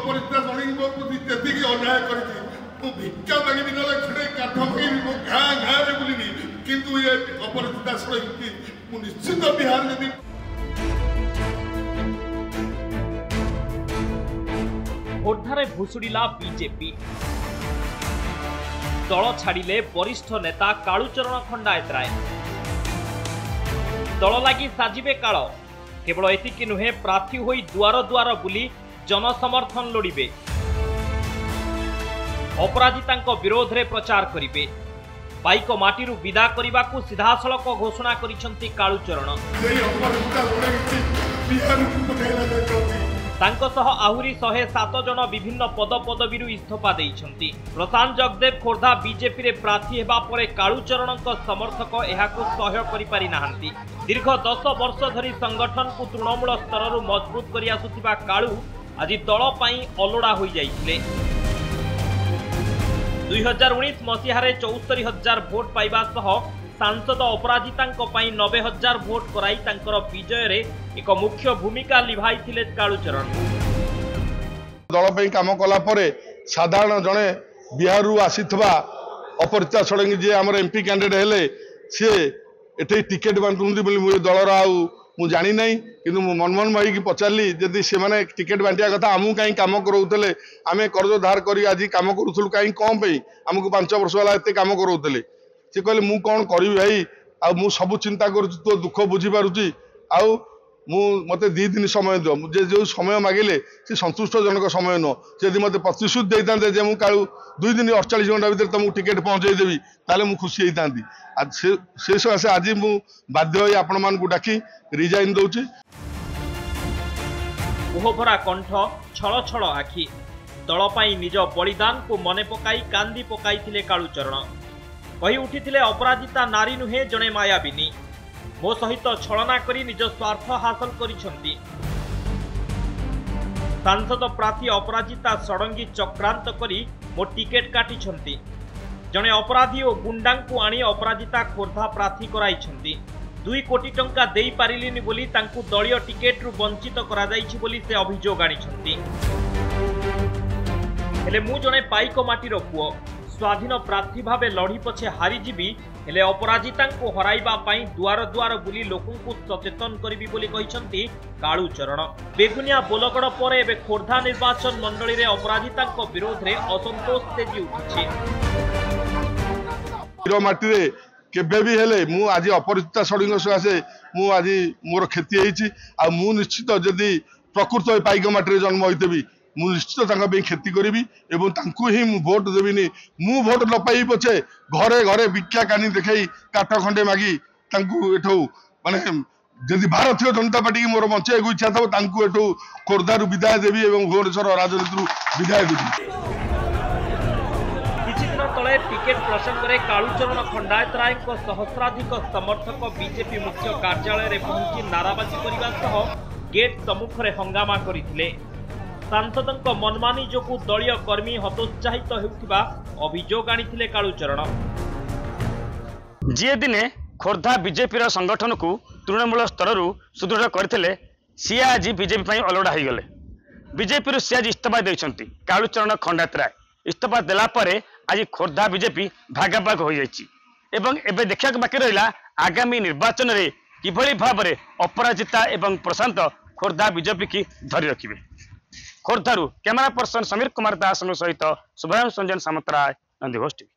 अपरिचिता जन मो प्रति जी अन्याय कर भिक्षा मांगी ना खड़े काठ मांगी मो गाँ गाँव में बुलि किंतु ये अपरिचिता शरणी मुझे निश्चित बिहार यदि खोर्धारे भुशुड़िला बीजेपी दल छाड़िले वरिष्ठ नेता कालूचरण खंडायत राय दल लगी साजिबे काल केवल एतिकी नुहे प्रार्थी होई दुआर दुआर बुली जनसमर्थन लोड़िबे अपराजिता विरोध रे प्रचार करिबे पाइक माटी विदा करने को सीधासलख घोषणा करिसंती कालूचरण आहुरी 107 जन विभिन्न पद पदवी इस्तीफा देइछंती। प्रशांत जगदेव खोर्धा बीजेपी रे प्रार्थी हेबा परे कालूचरण समर्थक एहाकु सहय करि पारि नाहंती। दीर्घ 10 वर्ष धरी संगठन को तृणमूल स्तर मजबूत करि आसुथिबा कालू आज दल पई अलोड़ा होई जाइथिले। 2019 मसीहारे 74,000 भोट पाइबा सह सांसद अपराजिता 90,000 भोट कराई तांकर विजय रे एक मुख्य भूमिका लिभाई कालूचरण। दल पे काम कला परे साधारण जड़े बिहार आसीथिबा अपरिचिता षडंगी जी आमर एमपी कैंडिडेट हेले सी एटे टिकेट बांटुंदी बोली मु दलर आउ जानी नहीं किंतु मनमोहन भाई की पचारि जदि से माने टिकेट बांटिया कथा आमु कहीं काम करोतले आमे कर्ज धार करी आज काम करूथुल कहीं कौन पे आमको 5 वर्ष वाला एते काम करोतले से कहले मु कौन करी भाई आ मु सब चिंता करू तो दुख बुझी पारुची आउ मते 2 दिन समय दो मुझे जो समय मागिले से संतुष्ट जनक समय नुह से मत प्रतिश्रुति देते जे मुझे कालू 2 दिन 48 घंटा भर तुमको टिकेट पहुँचेदेवी ताले मुझे खुशी होती आज से सकाशे आज मु बाध्य आपण मान डाकी रिजाइन दौची। कोहभरा कंठ छल छल आखि दल पाई निज बलिदान को मने पकाई कांदी पकाई कालूचरण कही उठी अपराजिता नारी नुहे जड़े मायाबिनी मो सहित छलना करी निज स्वार्थ हासिल करिसंती। सांसद प्रार्थी अपराजिता षडंगी चक्रांत करी मो टिकेट काटिछंती जड़े अपराधी और गुंडा को आनी अपराजिता खोर्धा प्रार्थी कराइछंती 2 कोटी टंका देई पारिलिनी बोली तांकु दलीय टिकेट रु वंचित करा जाइछि बोली से अभियोग आनिछंती। हेले मु जणे पाइक माटीर पुओ स्वाधीन प्रार्थी भावे लड़ी पछे हारीजीवी हेले अपराजिता को हराइबा पाई दुआर दुआर बुली लोकंकु सचेतन करिबी बोली कहिसंती कालूचरण। बेगुनिया बोलगड़ पर एबे खोर्धा निर्वाचन मंडली रे अपराजिता विरोध रे असंतोष तेजी उठिछि। माटी रे केबे भी हेले मु आज अपरिचिता षडंगी सकाशे मु आज मोर क्षति होइछि आ मु निश्चित जदि प्रकृत पाइक माटी रे जन्म होइतेबी मु निश्चित क्षति करी ही मु भोट देविनी मु भोट न पाई पछे घरे घरे भिक्षा कानी देखाई काठ खंडे मागी एठू माने जदि भारतीय जनता पार्टी की मोर बंचे इच्छा था एठू खोर्धारू विदाय देवी और भुवनेश्वर राजनीति विदाय देवी। किछि दिन तले टिकेट प्रसंग में कालूचरण खंडायत राय सहस्राधिक समर्थक बीजेपी मुख्य कार्यालय में पहुंची नाराबाजी करने सह गेट सम्मुख में हंगामा करथिले। सांसद मनमानी जो दलीय कर्मी हतोत्साहित होउथिबा अभियोग आनिथिले कालूचरण। जी दिने खोर्धा बीजेपी संगठन को तृणमूल स्तर सुदृढ़ करते सी आज बीजेपी अलड़ा हो गले। बीजेपी सी आज इस्तीफा देइछंती कालूचरण खंडायत राय इस्तीफा देला परे आज खोर्धा बीजेपी भागाभाग हो जाइछि एवं एबे देखा बाकी रहिला आगामी निर्वाचन रे किभली भाव में अपराजिता एवं प्रशांत खोर्धा बीजेपी की धरी रखिबे। खोर्धारू कैमरा पर्सन समीर कुमार दास सहित शुभांशु रंजन सामंतराय नंदीघोष टीवी।